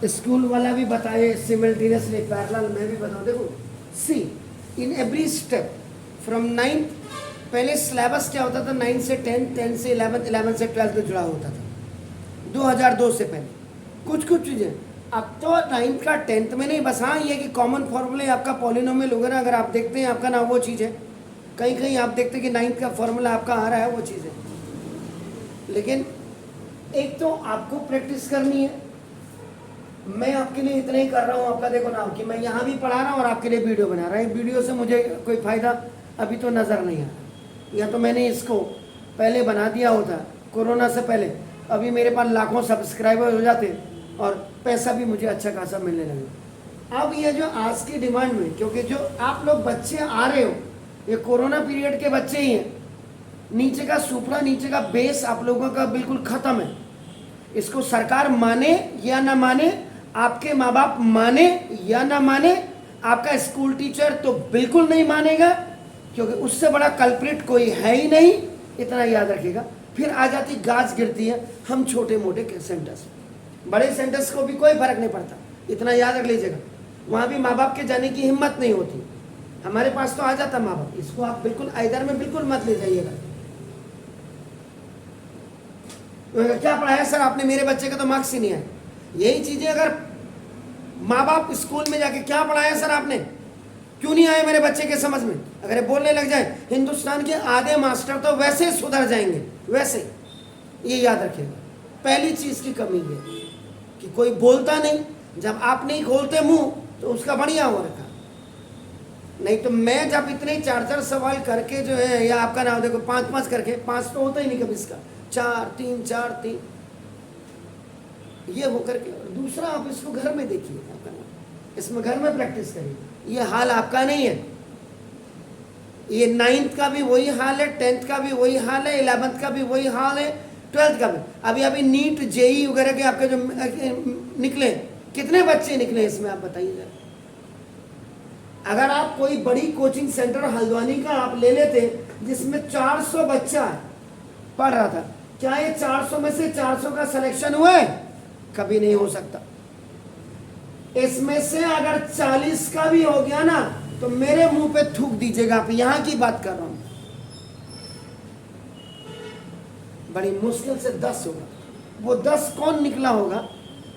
School वाला भी बताए सिमल्टेनियसली पैरेलल, मैं भी बताऊँ। देखो see in every step from 9th, पहले सिलेबस क्या होता था 9 से 10, 10 से 11, 11 से 12 में जुड़ा होता था 2002 से पहले कुछ कुछ चीज़ें। अब तो 9th का 10th में नहीं, बस हाँ ये कि कॉमन फॉर्मूले आपका पॉलिनोमियल वगैरह अगर आप देखते हैं आपका ना वो चीज़ है, कहीं कहीं आप देखते हैं कि 9th का फॉर्मूला आपका आ रहा है वो चीज़ है। लेकिन एक तो आपको प्रैक्टिस करनी है। मैं आपके लिए इतना ही कर रहा हूँ आपका, देखो ना कि मैं यहाँ भी पढ़ा रहा हूँ और आपके लिए वीडियो बना रहा हूँ। वीडियो से मुझे कोई फ़ायदा अभी तो नज़र नहीं आ रहा, या तो मैंने इसको पहले बना दिया होता कोरोना से पहले, अभी मेरे पास लाखों सब्सक्राइबर हो जाते और पैसा भी मुझे अच्छा खासा मिलने लगे। अब ये जो आज की डिमांड में, क्योंकि जो आप लोग बच्चे आ रहे हो ये कोरोना पीरियड के बच्चे ही हैं, नीचे का सुपड़ा, नीचे का बेस आप लोगों का बिल्कुल ख़त्म है। इसको सरकार माने या ना माने, आपके माँ बाप माने या ना माने, आपका स्कूल टीचर तो बिल्कुल नहीं मानेगा, क्योंकि उससे बड़ा कल्प्रिट कोई है ही नहीं, इतना याद रखिएगा। फिर आ जाती गाज गिरती है हम छोटे मोटे सेंटर्स, बड़े सेंटर्स को भी कोई फर्क नहीं पड़ता, इतना याद रख लीजिएगा। वहाँ भी माँ बाप के जाने की हिम्मत नहीं होती, हमारे पास तो आ जाता माँ बाप। इसको आप बिल्कुल इधर में बिल्कुल मत ले जाइएगा। क्या पढ़ाया सर आपने, मेरे बच्चे का तो मार्क्स ही नहीं आया। यही चीजें अगर माँ बाप स्कूल में जाके क्या पढ़ाया सर आपने, क्यों नहीं आए मेरे बच्चे के समझ में, अगर बोलने लग जाए, हिंदुस्तान के आधे मास्टर तो वैसे ही सुधर जाएंगे, वैसे। ये याद रखिएगा, पहली चीज की कमी है कि कोई बोलता नहीं। जब आप नहीं खोलते मुंह तो उसका बढ़िया हो रखा। नहीं तो मैं जब इतने 4-4 सवाल करके जो है, या आपका नाम देखो 5-5 करके, 5 तो होता ही नहीं कभी इसका, 4-3 4-3 ये हो करके। और दूसरा आप इसको घर में देखिए, आपका नाम इसमें घर में प्रैक्टिस करिए। ये हाल आपका नहीं है, ये 9th का भी वही हाल है, 10th का भी वही हाल है, 11th का भी वही हाल है, 12th का भी। अभी अभी नीट जेई वगैरह के आपके जो निकले, कितने बच्चे निकले इसमें आप बताइए जरा। अगर आप कोई बड़ी कोचिंग सेंटर हल्द्वानी का आप ले लेते जिसमें 400 बच्चा पढ़ रहा था, क्या ये 400 में से 400 का सिलेक्शन हुआ है? कभी नहीं हो सकता। इसमें से अगर 40 का भी हो गया ना तो मेरे मुंह पे थूक दीजिएगा, आप यहां की बात कर रहा हूं। बड़ी मुश्किल से 10 होगा। वो 10 कौन निकला होगा?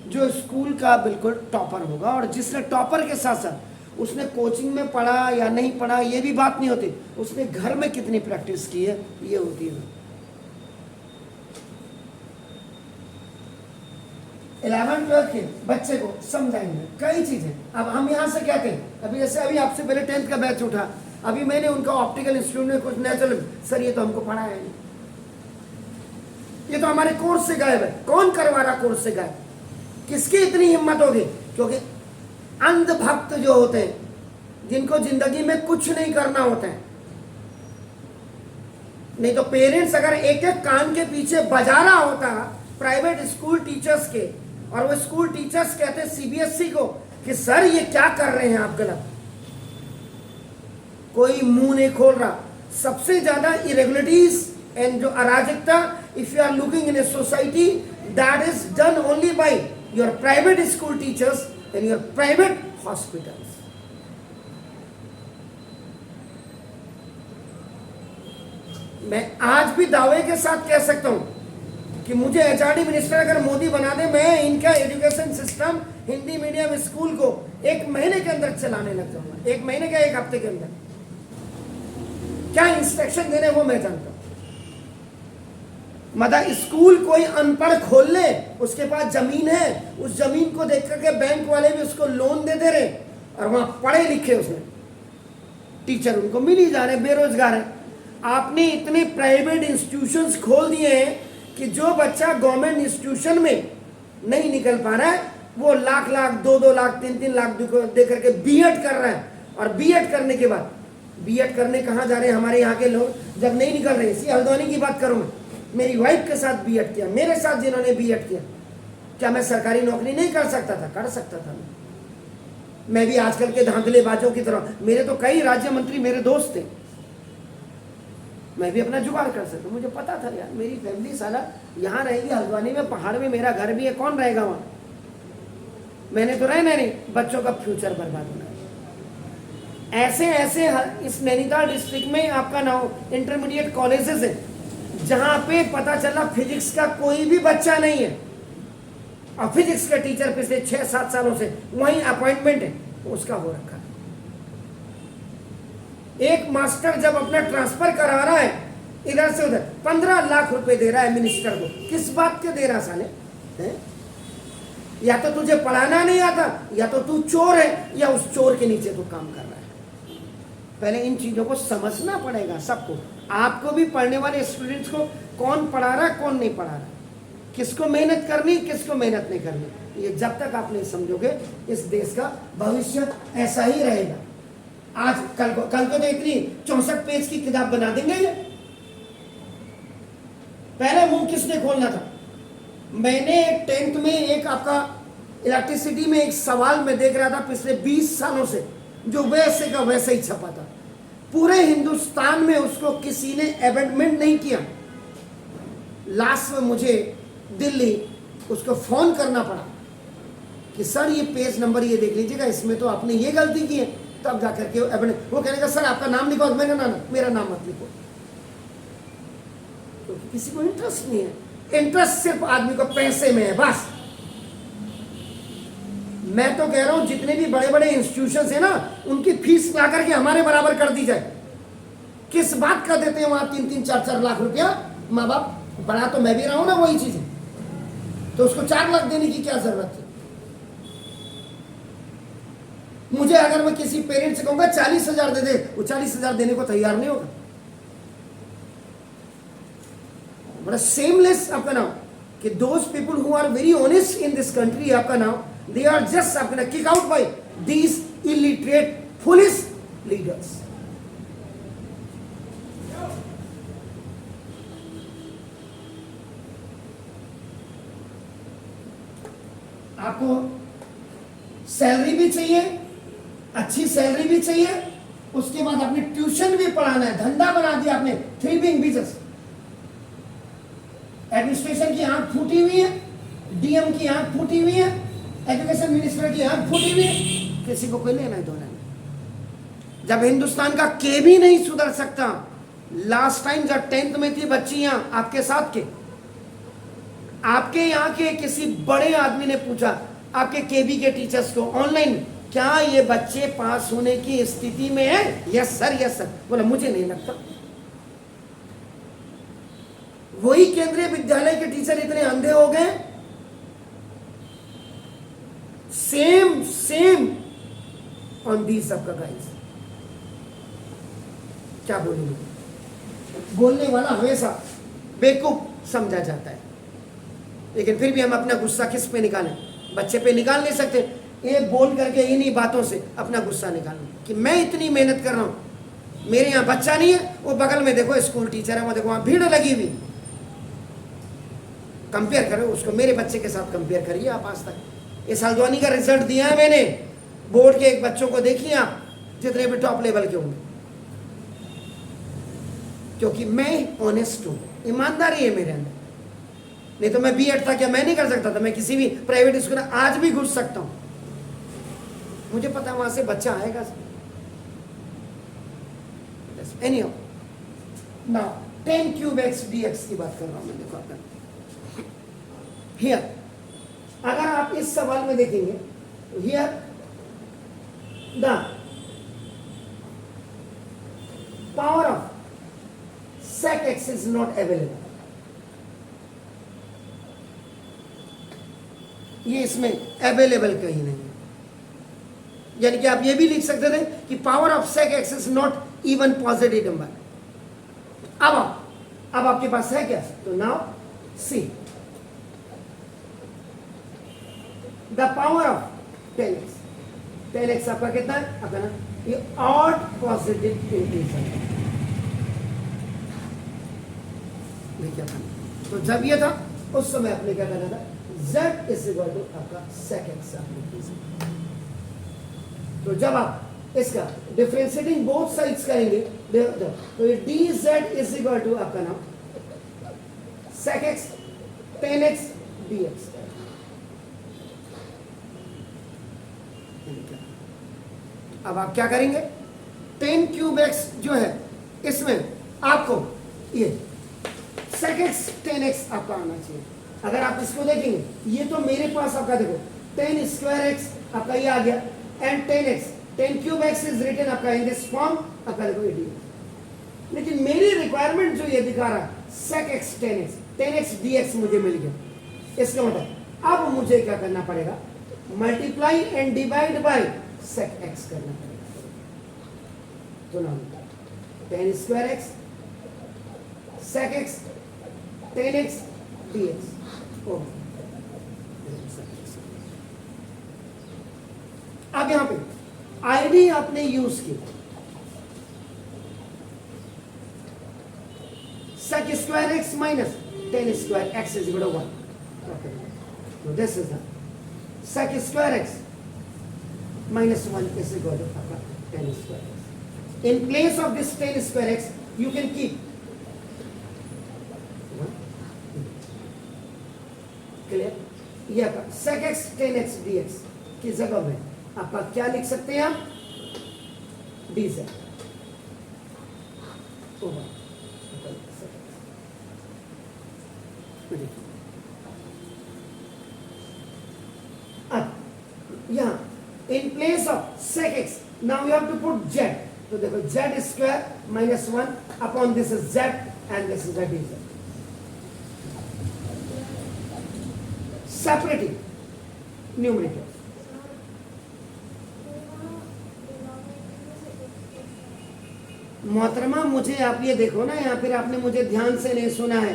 जो स्कूल का बिल्कुल टॉपर होगा, और जिसने टॉपर के साथ साथ उसने कोचिंग में पढ़ा या नहीं पढ़ा ये भी बात नहीं होती, उसने घर में कितनी प्रैक्टिस की है ये होती है। 11-12 के बच्चे को समझाएंगे कई चीजें। अब हम यहाँ से क्या कहें, अभी जैसे अभी आपसे पहले 10th का बैच उठा, अभी मैंने उनका ऑप्टिकल इंस्टीट्यूट में कुछ नेचुरल, सर ये तो हमको पढ़ाया नहीं, ये तो हमारे कोर्स से गायब है। कौन करवा रहा कोर्स से गायब? किसकी इतनी हिम्मत होगी? क्योंकि अंधभक्त जो होते हैं, जिनको जिंदगी में कुछ नहीं करना होता है, नहीं तो पेरेंट्स अगर एक एक कान के पीछे बजा रहा होता प्राइवेट स्कूल टीचर्स के, और वो स्कूल टीचर्स कहते सीबीएसई को कि सर ये क्या कर रहे हैं आप गलत, कोई मुंह नहीं खोल रहा। सबसे ज्यादा इरेगुलरिटीज एंड जो अराजकता, if you are looking in a society, that is done only by your private school teachers and your private hospitals. मैं आज भी दावे के साथ कह सकता हूं कि मुझे एचआरडी मिनिस्टर अगर मोदी बना दे, मैं इनका education system Hindi medium school को 1 महीने के अंदर चलाने लग जाऊंगा। 1 महीने का 1 हफ्ते के अंदर क्या इंस्ट्रक्शन देने वो मैं जानता हूं। मतलब स्कूल कोई अनपढ़ खोल ले, उसके पास जमीन है, उस जमीन को देख करके बैंक वाले भी उसको लोन दे रहे, और वहां पढ़े लिखे उसमें टीचर उनको मिल ही जा रहे, बेरोजगार है। आपने इतने प्राइवेट इंस्टीट्यूशंस खोल दिए हैं कि जो बच्चा गवर्नमेंट इंस्टीट्यूशन में नहीं निकल पा रहा है, वो लाख लाख 2-2 लाख 3-3 लाख दे करके बीएड कर रहा है। और बीएड करने के बाद, बीएड करने कहाँ जा रहे हैं हमारे यहाँ के लोग, जब नहीं निकल रहे। इसी हल्द्वानी की बात करूँ, मेरी वाइफ के साथ बीएड किया, मेरे साथ जिन्होंने बीएड किया, क्या मैं सरकारी नौकरी नहीं कर सकता था? कर सकता था। मैं भी आजकल के धांधलेबाजों की तरह, मेरे तो कई राज्य मंत्री मेरे दोस्त थे, मैं भी अपना जुगाड़ कर सकता हूँ। मुझे पता था यार मेरी फैमिली साला यहाँ रहेगी हल्द्वानी में, पहाड़ में मेरा घर भी है, कौन रहेगा वहाँ? मैंने तो रहना नहीं, बच्चों का फ्यूचर बर्बाद होना है। ऐसे ऐसे इस नैनीताल डिस्ट्रिक्ट में आपका नाम इंटरमीडिएट कॉलेजेस है जहां पे पता चला फिजिक्स का कोई भी बच्चा नहीं है और फिजिक्स का टीचर पिछले 6-7 सालों से वहीं अपॉइंटमेंट है, उसका हो रखा है। एक मास्टर जब अपना ट्रांसफर करा रहा है इधर से उधर 15 लाख रुपए दे रहा है मिनिस्टर को, किस बात के दे रहा साले है? या तो तुझे पढ़ाना नहीं आता, या तो तू चोर है, या उस चोर के नीचे तू काम कर रहा है। पहले इन चीजों को समझना पड़ेगा सबको, आपको भी, पढ़ने वाले स्टूडेंट्स को, कौन पढ़ा रहा कौन नहीं पढ़ा रहा, किसको मेहनत करनी किसको मेहनत नहीं करनी। ये जब तक आप नहीं समझोगे इस देश का भविष्य ऐसा ही रहेगा। आज कल को तो इतनी 64 पेज की किताब बना देंगे ये। पहले मुंह किसने खोलना था? मैंने 10th में एक आपका इलेक्ट्रिसिटी में एक सवाल में देख रहा था पिछले 20 सालों से, जो वैसे का वैसे ही छपा था। पूरे हिंदुस्तान में उसको किसी ने अमेंडमेंट नहीं किया। लास्ट में मुझे दिल्ली उसको फोन करना पड़ा कि सर ये पेज नंबर ये देख लीजिएगा, इसमें तो आपने ये गलती की है। तब जाकर के वो कहने का सर आपका नाम लिखो, मैंने ना मेरा नाम मत लिखो, क्योंकि किसी को इंटरेस्ट नहीं है। इंटरेस्ट सिर्फ आदमी को पैसे में है बस। मैं तो कह रहा हूं जितने भी बड़े बड़े इंस्टीट्यूशंस है ना, उनकी फीस ला करके हमारे बराबर कर दी जाए। किस बात का देते हैं वहां 3-3, 4-4 लाख रुपया माँ बाप? बड़ा तो मैं भी रहा हूं ना वही चीज है, तो उसको 4 लाख देने की क्या जरूरत है? मुझे अगर मैं किसी पेरेंट से कहूंगा 40,000 दे दे, वो 40,000 देने को तैयार नहीं होगा। बड़ा सेमलेस आपका नाम कि those people who are very honest in this country, आपका नाम they are just आपका kick out by these illiterate foolish leaders। आपको सैलरी भी चाहिए, अच्छी सैलरी भी चाहिए, उसके बाद आपने ट्यूशन भी पढ़ाना है, धंधा बना दिया आपने, थ्रिविंग बिजनेस। एडमिनिस्ट्रेशन की आंख फूटी हुई है, डीएम की आंख फूटी हुई है, एजुकेशन मिनिस्टर की आंख फूटी हुई है, किसी को कोई लेना है देना नहीं। जब हिंदुस्तान का के भी नहीं सुधर सकता, लास्ट टाइम जब 10th में थी बच्चियां आपके साथ के, आपके यहाँ के किसी बड़े आदमी ने पूछा आपके केबी के टीचर्स को ऑनलाइन, क्या ये बच्चे पास होने की स्थिति में है? Yes sir. बोला मुझे नहीं लगता। वही केंद्रीय विद्यालय के टीचर इतने अंधे हो गए। सेम ऑन दी सबका गाइस। क्या बोलूंगा, बोलने वाला हमेशा बेवकूफ समझा जाता है, लेकिन फिर भी हम अपना गुस्सा किस पे निकालें? बच्चे पे निकाल नहीं सकते। ये बोल करके इन्हीं बातों से अपना गुस्सा निकालना कि मैं इतनी मेहनत कर रहा हूं, मेरे यहाँ बच्चा नहीं है, वो बगल में देखो स्कूल टीचर है, वो देखो वहां भीड़ लगी हुई। कंपेयर करो उसको मेरे बच्चे के साथ, कंपेयर करिए आप। आज तक इस हल्द्वानी का रिजल्ट दिया है मैंने, बोर्ड के एक बच्चों को देखिए आप, जितने भी टॉप लेवल के होंगे, क्योंकि मैं ऑनेस्ट हूं, ईमानदारी है मेरे अंदर। नहीं तो मैं बीएड था क्या मैं नहीं कर सकता था? मैं किसी भी प्राइवेट स्कूल में आज भी घुस सकता हूं, मुझे पता है वहां से बच्चा आएगा। Anyhow, now 10 cube x dx की बात कर रहा हूं मैं। देखो आपका हियर, अगर आप इस सवाल में देखेंगे तो here the power of sec x is not available। ये इसमें अवेलेबल कहीं नहीं है। यानी कि आप ये भी लिख सकते थे कि power of sec x is not even positive number. अब आपके पास है क्या? तो now see the power of 10x। 10x आपका कितना है? आपका ना ये ऑड पॉजिटिव इंटीजर। तो जब ये था उस समय आपने क्या करना था? z इज इक्वल टू आपका sec x आपने कीजिए। तो जब आप इसका डिफरेंशिएटिंग बोथ साइड्स करेंगे तो ये dz इज इक्वल टू आपका नाम sec x 10x dx। अब आप क्या करेंगे, 10 क्यूब एक्स जो है इसमें आपको ये sec x 10x आपका आना चाहिए। अगर आप इसको देखेंगे, ये तो मेरे पास आपका देखो 10 स्क्वायर x आपका ये आ गया and 10x 10 cube x is written आपका इन दिस फॉर्म आपका देखो 80। लेकिन मेरी रिक्वायरमेंट जो ये दिखा रहा sec x 10x dx मुझे मिल गया। इसका मतलब अब मुझे क्या करना पड़ेगा, multiply and divide by sec x करना पड़ेगा। तो ना 10 square x sec x 10x dx अब यहां पे आईडी आपने यूज की sec square x minus 10 square x is equal to 1. Okay. So this is the sec square x minus 1 is equal to 10 square x. In place of this 10 square x, you can keep clear, ये आपका sec x 10x dx की जगह में आपका क्या लिख सकते हैं आप, dz अब यहां in place of sec x now you have to put z, तो देखो z square minus 1 upon this is z and this is the dz। Separating numerator, मोहतरमा मुझे आप ये देखो ना, या फिर आपने मुझे ध्यान से नहीं सुना है।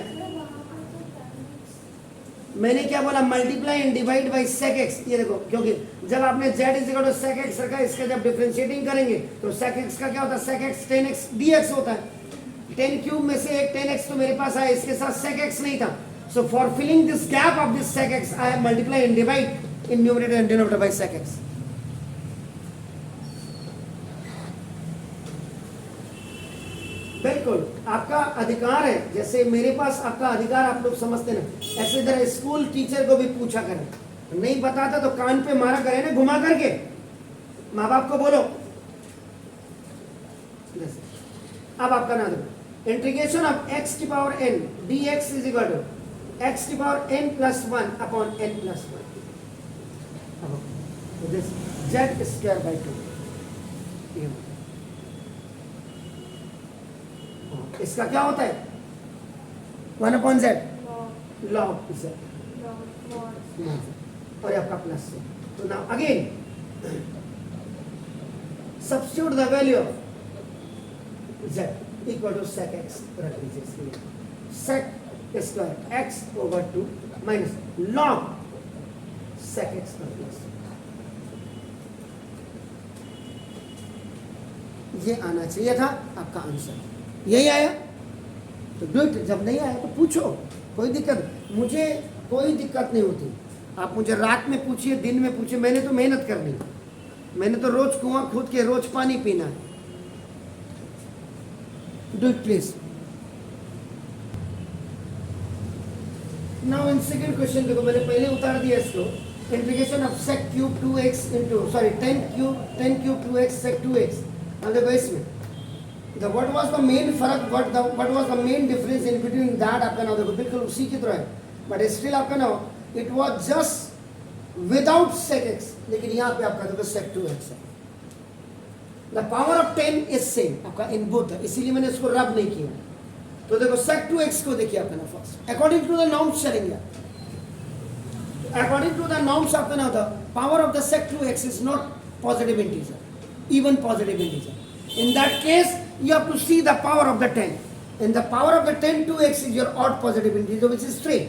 मैंने क्या बोला, multiply and divide by sec x। ये देखो, क्योंकि जब आपने z is equal to sec x रखा, इसका जब डिफरेंशिएटिंग करेंगे तो sec x का क्या होता है, sec x 10x dx होता है। 10 क्यूब में से एक 10x तो मेरे पास आया, इसके साथ sec x नहीं था। So for filling this gap of this sec x, I have multiply and divide in numerator and denominator by sec x. बिल्कुल आपका अधिकार है, जैसे मेरे पास आपका अधिकार आप लोग समझते ना, ऐसे तरह स्कूल टीचर को भी पूछा करें, नहीं बताता तो कान पे मारा करे ना घुमा करके, माँ बाप को बोलो। अब आपका ना देखो, इंटीग्रेशन ऑफ x की power n dx is equal to x की power n plus 1 upon n plus 1, तो दिस z स्क्वायर बाई 2। इसका क्या होता है, 1 अपॉन z लॉग z और आपका प्लस से। तो now again substitute the value of z equal to sec x रख दीजिए, sec square x over 2 minus log sec x का प्लस, ये आना चाहिए था आपका आंसर, यही आया तो डू इट। जब नहीं आया तो पूछो, कोई दिक्कत, मुझे कोई दिक्कत नहीं होती। आप मुझे रात में पूछिए, दिन में पूछिए, मैंने तो मेहनत करनी, मैंने तो रोज कुआं खोद के रोज पानी पीना है। Do it please. Now in second question देखो, मैंने पहले उतार दिया इसको, integration of sec cube 2x into sorry 10 cube 2x sec 2x। अब देखो इसमें what was the main फर्क, what was the main difference in between that, आपका नाम देखो बिल्कुल उसी की तरह है, बट स्टिल आपका नाम it was just without sec x, लेकिन यहाँ पे आपका देखो sec 2x है। the power of 10 is same आपका in both है, इसीलिए मैंने इसको रब नहीं किया। तो देखो sec 2x को देखिए आपका ना first, according to the norms चलेंगे, अकॉर्डिंग टू द नॉर्म्स आपका ना होता power of the sec 2x is not positive integer, even positive integer. In that case you have to see the power of the 10, and the power of the 10 2x is your odd positive integer which is 3.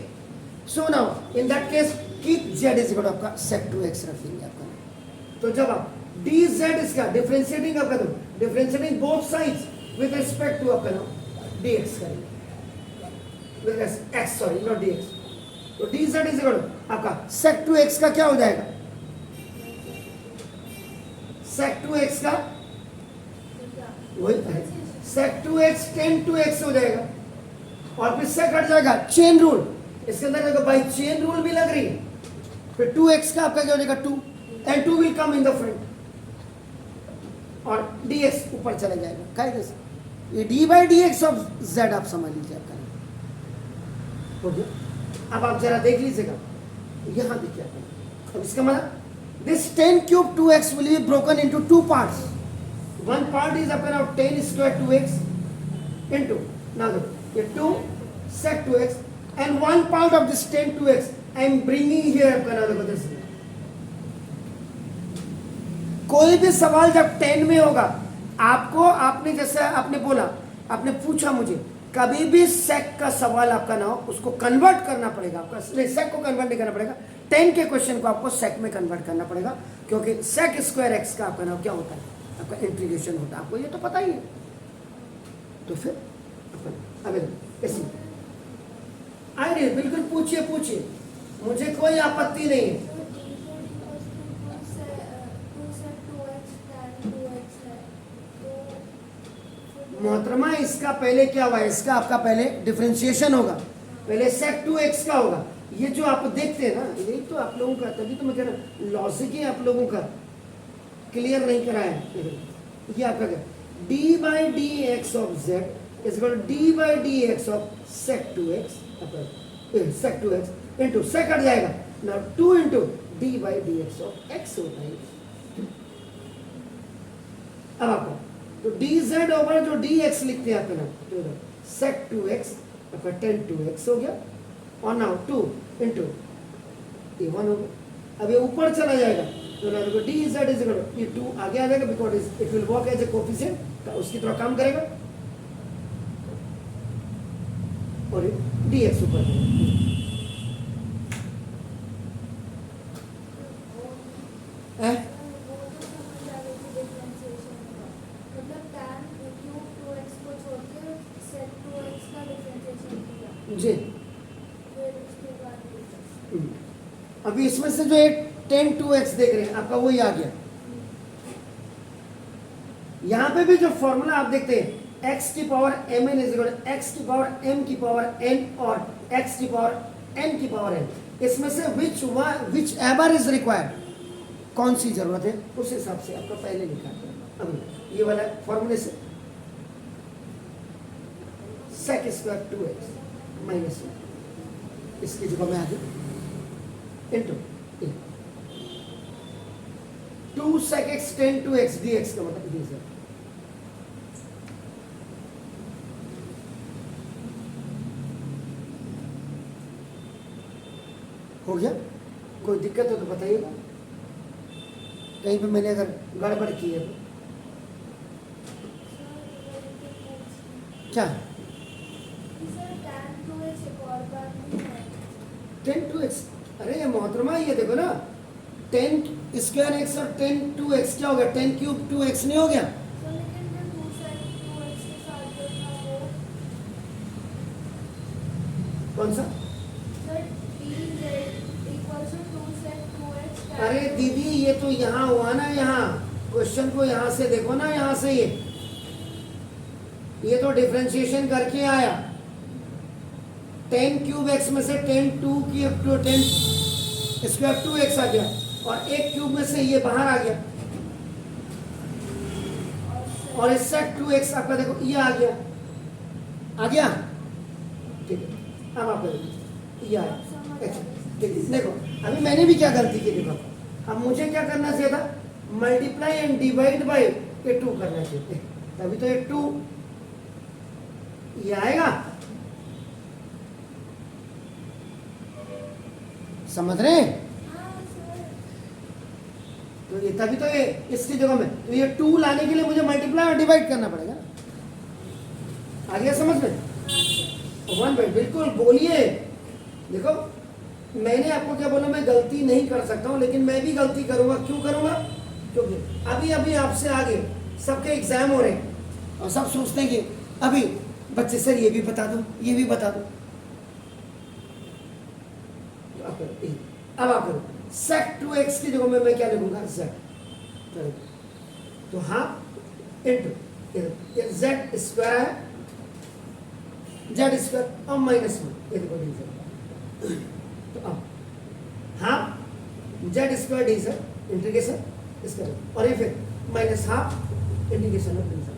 So now in that case keep z is equal to आपका sec 2x रख देंगे आपका। तो जब आप dz इसका differentiating आपका दो, differentiating both sides with respect to आपका ना dx करेंगे, with x sorry not dx, तो dz इज इक्वल टू आपका sec 2x का क्या हो जाएगा, sec 2x का वही है sec 2x 10 2x हो जाएगा, और फिर sec हट जाएगा, चेन रूल इसके अंदर देखो भाई चेन रूल भी लग रही है, फिर 2x का आपका क्या हो जाएगा 2 and 2 will come in the front, और dx ऊपर चला जाएगा, कायदे से ये d/dx ऑफ z आप समझ लीजिए आपका हो गया। अब आप जरा देख लीजिएगा यहाँ देखिए आप, अब इसका मतलब this 10 cube 2x will be broken into two parts. One part is आपका now 10 square 2x into now ये 2 sec 2x and one part of this 10 2x I am bringing here आपका नाउ देखो this. कोई भी सवाल जब 10 में होगा आपको, आपने जैसे आपने बोला, आपने पूछा मुझे, कभी भी सेक का सवाल आपका ना हो उसको कन्वर्ट करना पड़ेगा आपका, सेक को कन्वर्ट नहीं करना पड़ेगा, 10 के क्वेश्चन को आपको सेक में कन्वर्ट करना पड़ेगा, क्योंकि सेक स्क्वायर एक्स का आपका नाम क्या होता है, आपका इंटीग्रेशन होता है, आपको ये तो पता ही है। तो फिर अरे बिल्कुल पूछिए पूछिए, मुझे कोई आपत्ति नहीं है। मोहतरमा इसका पहले क्या हुआ, इसका आपका पहले डिफरेंशिएशन होगा, पहले सेक 2x का होगा। ये जो आप देखते हैं ना, यही तो आप लोगों का, तभी तो मैं कह रहा हूँ लॉजिक ही आप लोगों का क्लियर नहीं कराया है। ये आपका क्या, d/dx of z is equal to d/dx of sec 2x, sec 2x into sec हट जाएगा ना, 2 इंटू d/dx ऑफ x होता है। अब आपको तो dz ओवर जो dx लिखते हैं आपके ना, तो sec 2x आपका 10 2x हो गया, और नाउ 2 इंटू ये 1 हो गया। अब ये ऊपर चला जाएगा तो ना देखो dz इज इक्वल टू ये 2 आगे आ जाएगा, because it will work as a coefficient, उसकी तरह काम करेगा, और ये dx ऊपर है। जी अभी इसमें से जो एक 10 2x देख रहे हैं आपका वही आ गया। यहां पे भी जो फॉर्मूला आप देखते हैं x की power mn is equal to x की पावर m की पावर n और x की पावर n की पावर n, इसमें से विच एवर इज रिक्वायर्ड, कौन सी जरूरत है, उस हिसाब से आपका पहले लिखा है। अब ये वाला फॉर्मूले से sec स्क्वायर 2x माइनस इसकी जगह में आगे into 2 sec x 10 2x dx का मतलब dz। हो गया, कोई दिक्कत हो तो बताइएगा, कहीं पे मैंने अगर गड़बड़ की है तो। क्या 10 2x, अरे ये मोहतरमा ये देखो ना, 10 स्क्वायर एक्स और 10 2x क्या हो गया, 10 क्यूब 2x नहीं हो गया। कौन सा, अरे दीदी ये तो यहाँ हुआ ना, यहाँ क्वेश्चन को यहाँ से देखो ना, यहाँ से ये तो डिफरेंशिएशन करके आया, 10 क्यूब x में से 10 2 क्यूब 10 स्क्वायर 2x आ गया, और एक क्यूब में से ये बाहर आ गया, और इससे 2x आपका देखो ये आ गया, ठीक है। अब आप ये आया, ठीक है। देखो अभी मैंने भी क्या गलती की, देखो अब मुझे क्या करना चाहिए था, मल्टीप्लाई एंड डिवाइड बाय ये 2 करना चाहिए, तभी तो ये 2 ये आएगा, समझ रहे हैं। तो ये तभी तो ये इसकी जगह में, तो ये 2 लाने के लिए मुझे मल्टीप्लाई और डिवाइड करना पड़ेगा, आ गया समझ में, 1 बाय, बिल्कुल बोलिए। देखो मैंने आपको क्या बोला, मैं गलती नहीं कर सकता हूँ, लेकिन मैं भी गलती करूंगा, क्यों करूंगा, क्योंकि अभी अभी आपसे आगे सबके एग्जाम हो रहे हैं, और सब सोचते हैं कि अभी बच्चे सर ये भी बता दो, ये भी बता दो, अब आप करो sec 2x की जगह में मैं क्या लिखूंगा, z, तो हाफ इंटू z स्क्वायर है, z स्क्वायर और माइनस 1, ये देखो dz, तो अब half z square dz integration square, और ये फिर minus half indication of division.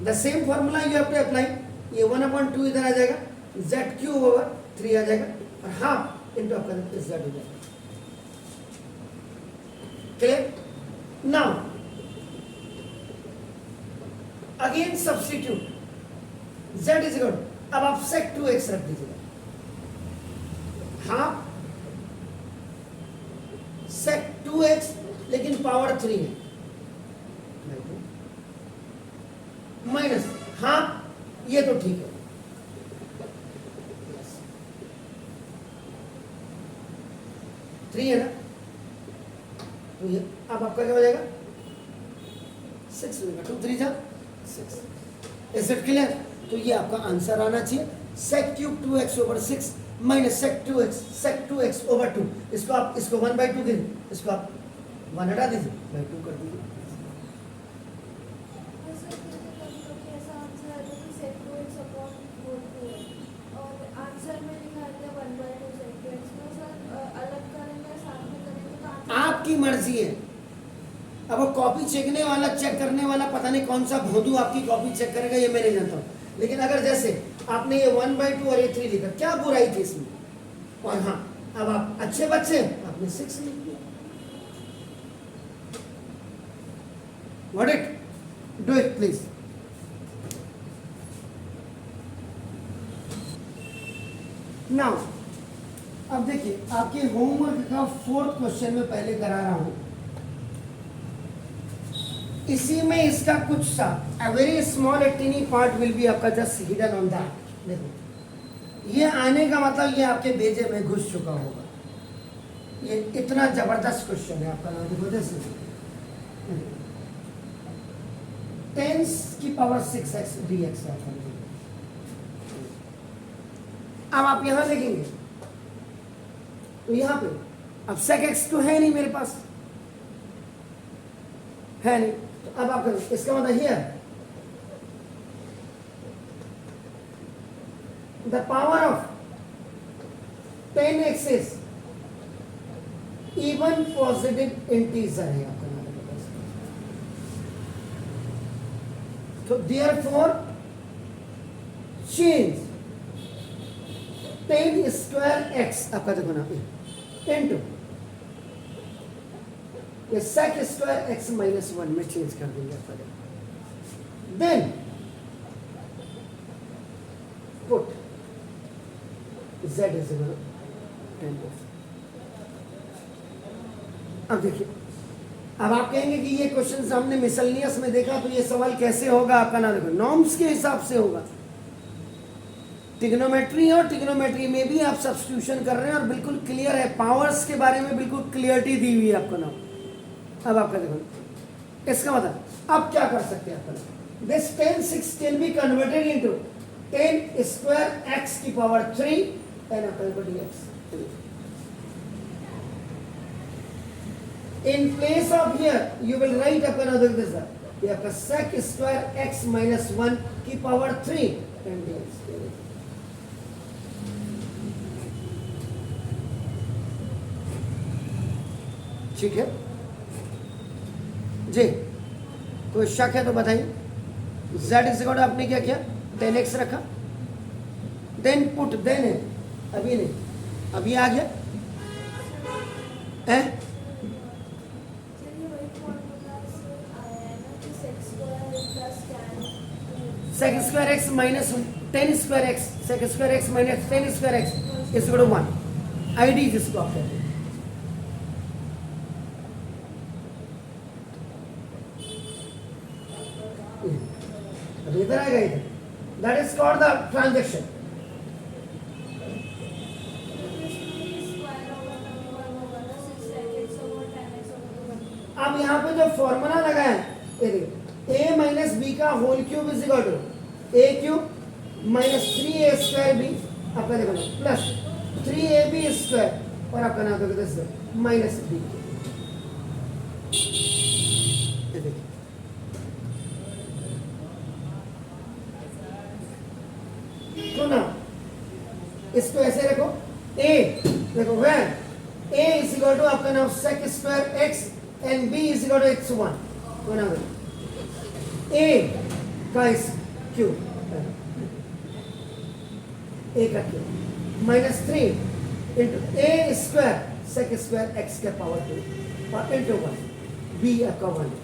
The same formula you have to apply, ये 1/2 इधर आ जाएगा, z³/3 आ जाएगा और हाफ इंटू आपका z हो जाएगा। Clear? Now again substitute z is equal, अब आप sec2x रख दीजिएगा, हाफ sec2x लेकिन पावर 3 है, माइनस हाफ, ये तो ठीक है, थ्री है ना, तो ये अब आपका क्या हो जाएगा 6 हो जाएगा, 2 3 जा 6। Is it clear? तो ये आपका आंसर आना चाहिए, sec³2x/6 माइनस sec2x/2। इसको आप इसको 1/2 गिन, इसको आप 1 हटा दीजिए, 2 कर दीजिए। आपकी मर्जी है, अब वो कॉपी चेकने वाला, चेक करने वाला पता नहीं कौन सा भोंदू आपकी कॉपी चेक करेगा, ये मैं नहीं जानता हूँ, लेकिन अगर जैसे आपने ये 1/2 और ये 3 लिखा, क्या बुराई थी इसमें? और हाँ, अब आप अच्छे बच्चे, आपने 6 लिख दिया। What it, do it please. Now अब देखिए, आपके होमवर्क का 4th क्वेश्चन में पहले करा रहा हूं, इसी में इसका कुछ सा a very small tiny part will be आपका जस्ट हिडन ऑन दैट। देखो, ये आने का मतलब ये आपके बेजे में घुस चुका होगा, ये इतना जबरदस्त क्वेश्चन है आपका। नाम देखो, जैसे 10⁻⁶x dx है। अब आप यहां देखेंगे तो यहां पे अब sec x तो है नहीं मेरे पास, है नहीं, तो अब आप करें, इसका मतलब here the power of 10x is even positive integer है आपका नाम। तो देयरफॉर चेंज 10² आपका देखो ना इंटू ये sec² x -1 में चेंज कर देंगे आपका। Then put z is equal 10। अब देखिए, अब आप कहेंगे कि ये क्वेश्चन हमने मिसलनियस में देखा, तो ये सवाल कैसे होगा आपका ना, देखो नॉर्म्स के हिसाब से होगा। ट्रिग्नोमेट्री और ट्रिग्नोमेट्री में भी आप सब्स्टिट्यूशन कर रहे हैं और बिल्कुल क्लियर है, पावर्स के बारे में बिल्कुल क्लियरिटी दी हुई है आपको ना। अब आपका देखो, इसका मतलब अब क्या कर सकते हैं अपन, this 10⁶ can be converted into 10² x की पावर 3 एंड अपन को dx। In place of here, you will write अपन अदर दिस, ये आपका sec² x -1 की पावर 3 एंड dx। ठीक है जी, कोई शक है तो बताइए। z इज इक्वल, आपने क्या किया, 10x रखा, देन पुट, देन है अभी नहीं, अभी आ गया है, sec² x minus 10² x, sec² x minus 10² x is equal to 1। ID जिसको आप कहते हैं, अभी इधर आएगा, इधर that is called the transaction. अब यहाँ पे जो फॉर्मूला लगा है, ये देखिए, a माइनस बी का whole cube is equal to a³ -3a² b आपका देखो प्लस 3ab² और आपका नाम देखो माइनस b। देखिए तो ना, इसको ऐसे रखो, a देखो where a is equal to आपका नाम sec² x and b is equal to x1। बना दो ए का क्यूब, ए का cube minus 3 into a square sec square x के पावर 2 और इंटू 1 बी का 1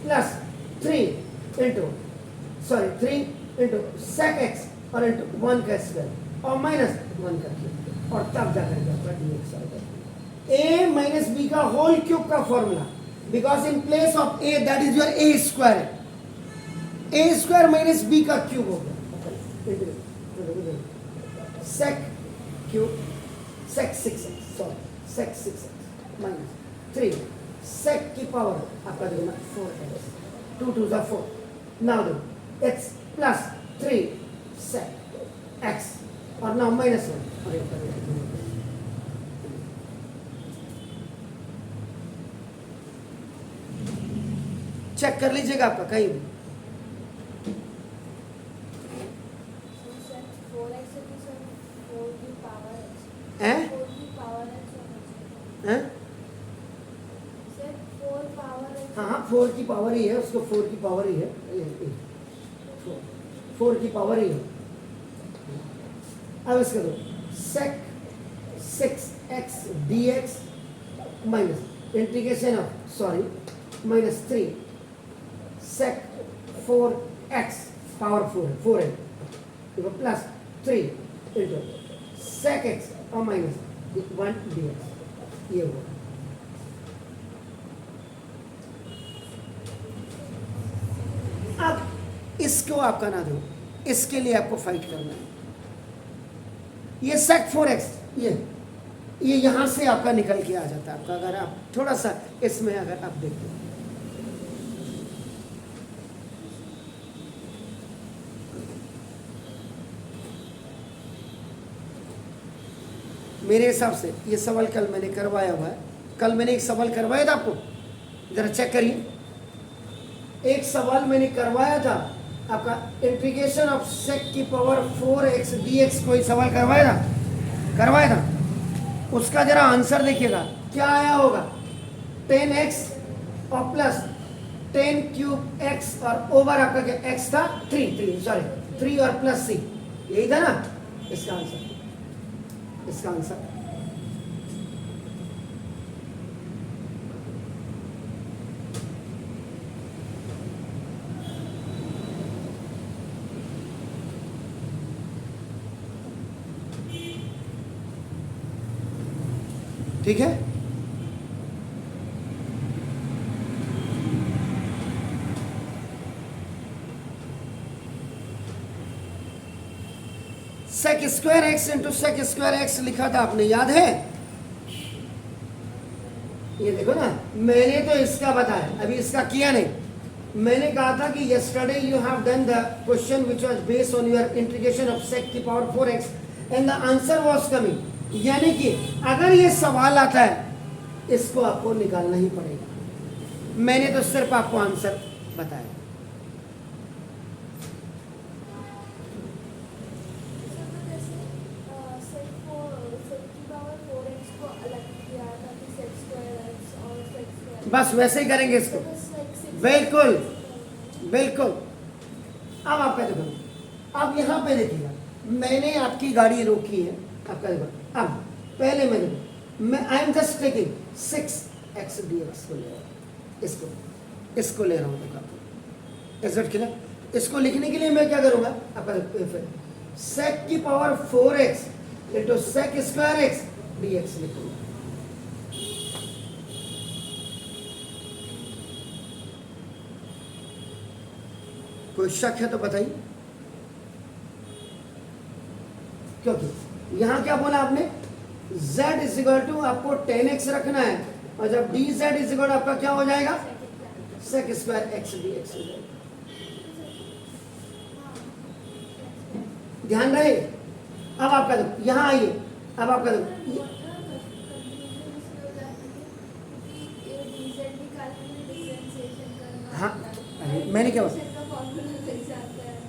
plus 3 into 3 into sec x और इंटू 1 का स्क्वायर और माइनस 1 का क्यूब और तब जाकर के आपका dx आएगा। a माइनस बी का होल क्यूब का formula, because in place of a that is your a square, a square minus b का क्यूब हो गया सेक क्यूब सेक 6x सेक 6x माइनस 3 सेक की पावर आपका देखना 4x 2 2 जा 4 नाउ दो x प्लस 3 सेक x और नाउ माइनस 1 और चेक कर लीजिएगा आपका कहीं भी हैं हैं हाँ हाँ 4 की पावर ही है, उसको 4 की पावर ही है, 4 की पावर ही है। अब इसका दो sec 6x dx minus integration of minus 3 sec 4x power 4 है प्लस 3 इंटू सेक x और माइनस 1 dx ये हुआ। अब इसको आपका ना दो, इसके लिए आपको फाइट करना है। ये सेक 4x ये यहां से आपका निकल के आ जाता है आपका, अगर आप थोड़ा सा इसमें अगर आप देखते हैं मेरे हिसाब से ये सवाल कल मैंने करवाया हुआ है, कल मैंने एक सवाल करवाया था आपको, जरा चेक करिए। एक सवाल मैंने करवाया था आपका इंटीग्रेशन ऑफ सेक की पावर 4x dx, कोई सवाल करवाया था उसका जरा आंसर देखिएगा क्या आया होगा 10x और प्लस 10 क्यूब x और ओवर आपका क्या x था 3 और प्लस c, यही था ना इसका आंसर। ठीक है, sec square x into sec square x लिखा था आपने, याद है? ये देखो ना, मैंने तो इसका बताया, अभी इसका किया नहीं। मैंने कहा था कि yesterday you have done the question which was based on your integration of sec की power 4x and the answer was coming, यानी कि अगर ये सवाल आता है इसको आपको निकालना ही पड़ेगा। मैंने तो सिर्फ आपको आंसर बताया। बस वैसे ही करेंगे इसको, बिल्कुल बिल्कुल। अब आपका देखो, अब यहाँ पे देखिएगा, मैंने आपकी गाड़ी रोकी है, आपका देखो, अब पहले मैं I am just taking 6x dx को ले रहा हूँ, इसको ले रहा हूँ, देखो आपको इज इट क्लियर? इसको लिखने के लिए मैं क्या करूँगा, आपका सेक की power 4x into sec square x dx लिखूंगा। कोई शक है तो बताइए, क्योंकि यहां क्या बोला आपने, z इज इक्वल टू आपको 10x रखना है, और जब dz इज इक्वल टू आपका क्या हो जाएगा, सेक स्क्वायर x dx हो जाएगा। ध्यान रहे। अब आपका देखो, यहां आइए, अब आपका देखो, हाँ मैंने क्या बोला,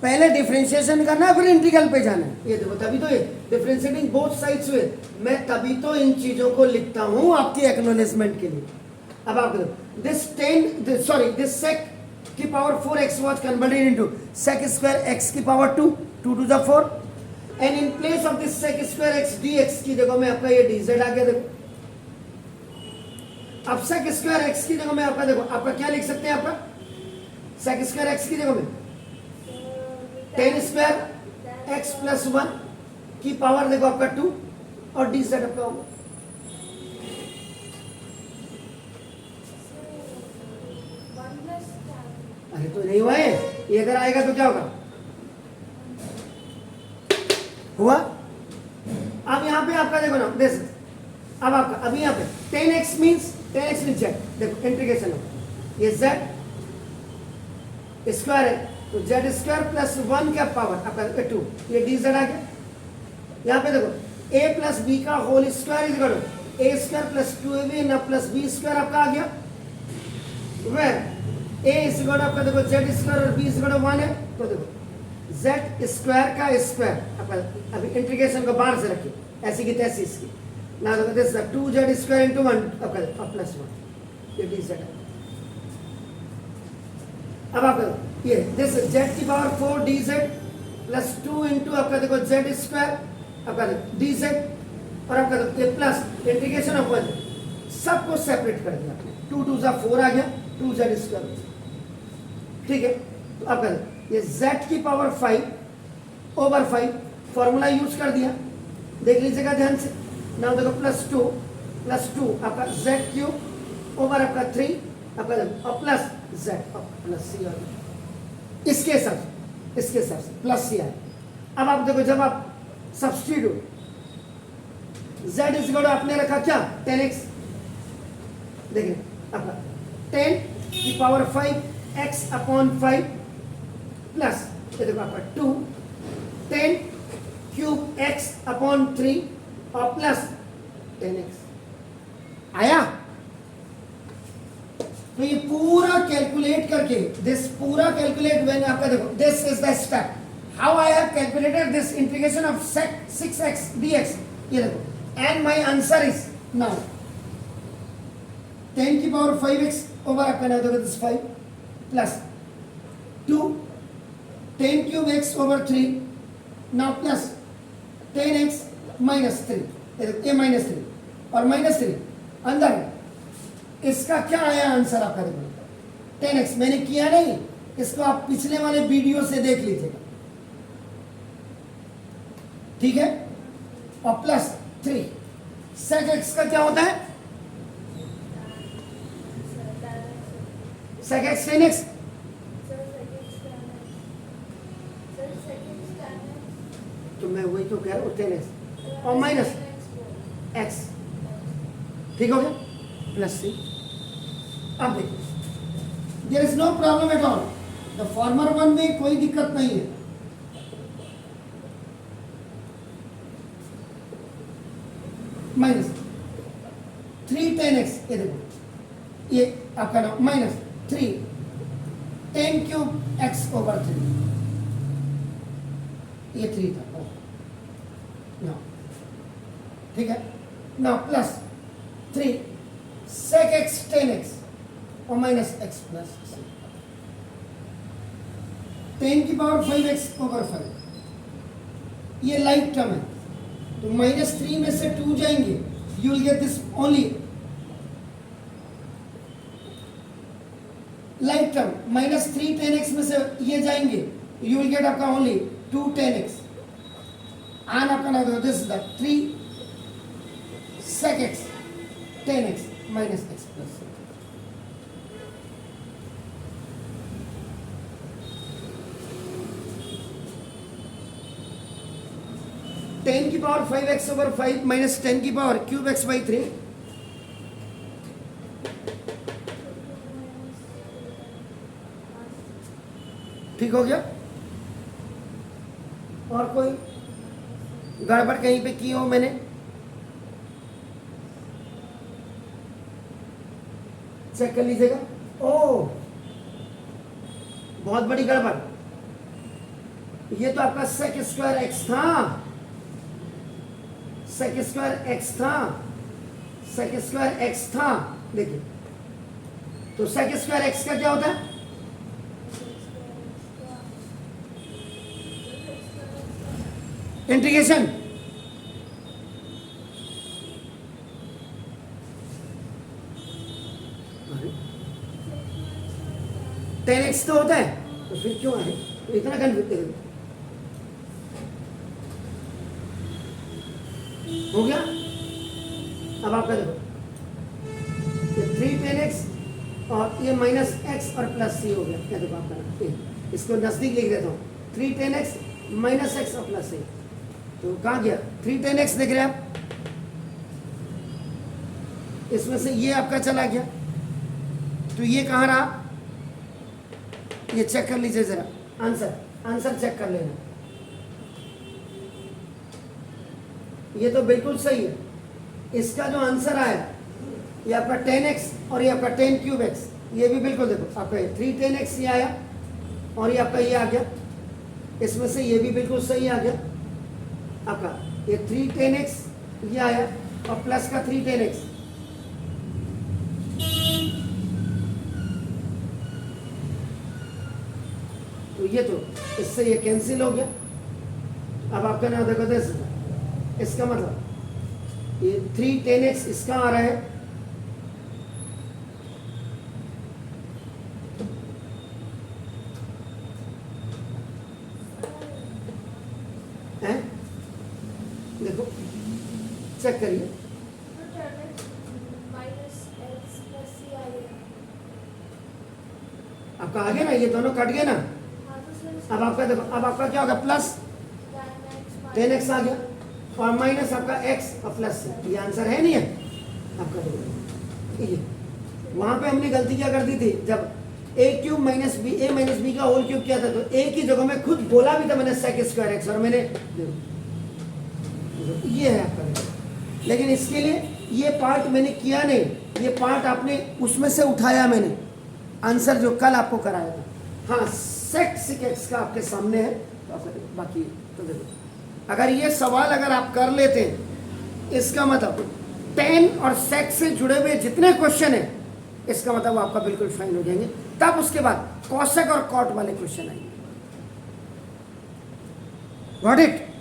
पहले डिफरेंशिएशन करना है फिर इंटीग्रल पे जाना है। ये देखो, तभी तो ये डिफरेंशिएटिंग बोथ साइड्स हुए, मैं तभी तो इन चीजों को लिखता हूं आपके एक्नॉलेजमेंट के लिए। अब आप देखो दिस sec की power 4x was converted into sec square x की power 2 2 to the 4 and in place of this sec square x dx की जगह में आपका ये dz आ गया। देखो अब sec square x की जगह में आपका देखो आपका क्या लिख सकते हैं, आपका sec square x की जगह में tan square x plus 1 की पावर देखो आपका 2 और dz आपका होगा। अरे तो नहीं हुआ है, ये अगर आएगा तो क्या होगा, हुआ। अब यहाँ पे आपका देखो ना दिस, अब आपका अभी यहाँ पे 10x मीन्स z, देखो इंटीग्रेशन हो, ये z स्क्वायर है तो z स्क्वायर प्लस 1 का पावर आपका 2, ये dz आ गया। यहाँ पे देखो a प्लस बी का whole square is equal to a square plus 2ab ना प्लस b स्क्वायर आपका आ गया, where a is equal to आपका देखो z स्क्वायर और b इज इक्वल टू 1 है, तो देखो z स्क्वायर का स्क्वायर आपका अभी इंटीग्रेशन को बाहर से रखिए ऐसी की तैसी इसकी ना, देखो दिस 2z स्क्वायर इनटू 1 आपका प्लस 1 ये dz है। अब आपका ये दिस z की पावर 4 dz प्लस 2 इंटू आपका देखो z स्क्वायर आपका dz और आपका ये प्लस इंटीग्रेशन ऑफ 1 सबको सेपरेट कर दिया आपने, 2 2 4 आ गया 2z स्क्वायर, ठीक है। तो आपका ये z की पावर 5 ओवर 5 फॉर्मूला यूज कर दिया, देख लीजिएगा ध्यान से ना, देखो प्लस 2 आपका z क्यूब ओवर आपका 3 आपका और प्लस z और प्लस c और इसके हिसाब से प्लस c आए। अब आप देखो जब आप सब्स्टिट्यूट z इज इक्वल आपने रखा क्या 10x, देखिए आपका 10 की पावर 5 x अपॉन 5 प्लस ये देखो आपका 2 10 क्यूब x अपॉन 3 और प्लस 10x आया। तो ये पूरा कैलकुलेट करके दिस पूरा कैलकुलेट व्हेन आपका देखो this is the step how I have calculated this integration of sec 6x dx, ये देखो and my answer is now 10 की पावर 5x ओवर आपका ना देखो this 5 plus 2 10 cube x over 3 now plus 10x minus 3 ये minus 3 और minus 3 अंदर इसका क्या आया आंसर आपका देखो 10x मैंने किया नहीं, इसको आप पिछले वाले वीडियो से देख लीजिएगा, ठीक है। और प्लस 3 sec x का क्या होता है sec x tan x, तो मैं वही तो कह रहा हूँ 10x और माइनस x, ठीक हो गया प्लस c। अब देखिए there is no problem at all, the former one में कोई दिक्कत नहीं है। माइनस 3 10x ये देखो ये आपका ना माइनस 3 10 क्यूब x ओवर 3 ये 3 था ना, ठीक है ना plus 3 sec x tan x और माइनस x प्लस 10 की पावर 5x ओवर 5 ये लाइक टर्म है, तो माइनस 3 में से 2 जाएंगे you will get this only like term, minus 3 10x में से ये जाएंगे यू विल गेट आपका ओनली 2 10x एंड आपका ना this is the 3 sec x tan x minus x plus 10 की पावर 5x ओवर 5 माइनस 10 की पावर क्यूब x बाई 3, ठीक हो गया। और कोई गड़बड़ कहीं पे की हो मैंने, चेक कर लीजिएगा। ओ बहुत बड़ी गड़बड़, ये तो आपका sec स्क्वायर x था, sec स्क्वायर x था, sec स्क्वायर x था, देखिए तो सेक स्क्वायर एक्स का क्या होता है? इंटीग्रेशन टेन एक्स तो होता है, तो फिर क्यों है तो इतना कन्फ्यूज हो गया? अब आपका देखो ये 3 10x और ये माइनस एक्स और प्लस सी हो गया। क्या देखो आपका ना, इसको नजदीक लिख देता हूँ, 3 10x माइनस एक्स और प्लस सी। तो कहाँ गया 3 10x देख रहे हैं आप, इसमें से ये आपका चला गया, तो ये कहाँ रहा? ये चेक कर लीजिए जरा, आंसर चेक कर लेना। ये तो बिल्कुल सही है। इसका जो आंसर आया ये आपका 10x और ये आपका 10 क्यूब x, ये भी बिल्कुल देखो आपका 3 10x ये आया और ये आपका ये आ गया, इसमें से ये भी बिल्कुल सही आ गया आपका, ये 3 10x ये आया और प्लस का 3 10x। तो ये तो इससे ये कैंसिल हो गया। अब आपका ना देखो तो इसका मतलब ये 3 10x इसका आ रहा है, देखो चेक करिए, आपका आ गया ना, ये दोनों कट गए ना। अब आपका देखो, अब आपका क्या होगा, प्लस 10x आ गया और माइनस आपका x और प्लस, ये आंसर है नहीं है आपका। देखो ये वहां पे हमने गलती क्या कर दी थी, जब a cube minus b, a minus b का होल क्यूब किया था, तो a की जगह में खुद बोला भी था मैंने सेक स्क्वायर x, और मैंने ये है आपका। लेकिन इसके लिए ये पार्ट मैंने किया नहीं, ये पार्ट आपने उसमें से उठाया मैंने, आंसर जो कल आपको कराया था। हाँ सेक एक्स का आपके सामने है, तो आपका बाकी तो देखो, अगर ये सवाल अगर आप कर लेते हैं, इसका मतलब 10 और सेक से जुड़े हुए जितने क्वेश्चन है, इसका मतलब आपका बिल्कुल फाइन हो जाएंगे। तब उसके बाद कॉसेक और कॉट वाले क्वेश्चन आएंगे। Got it?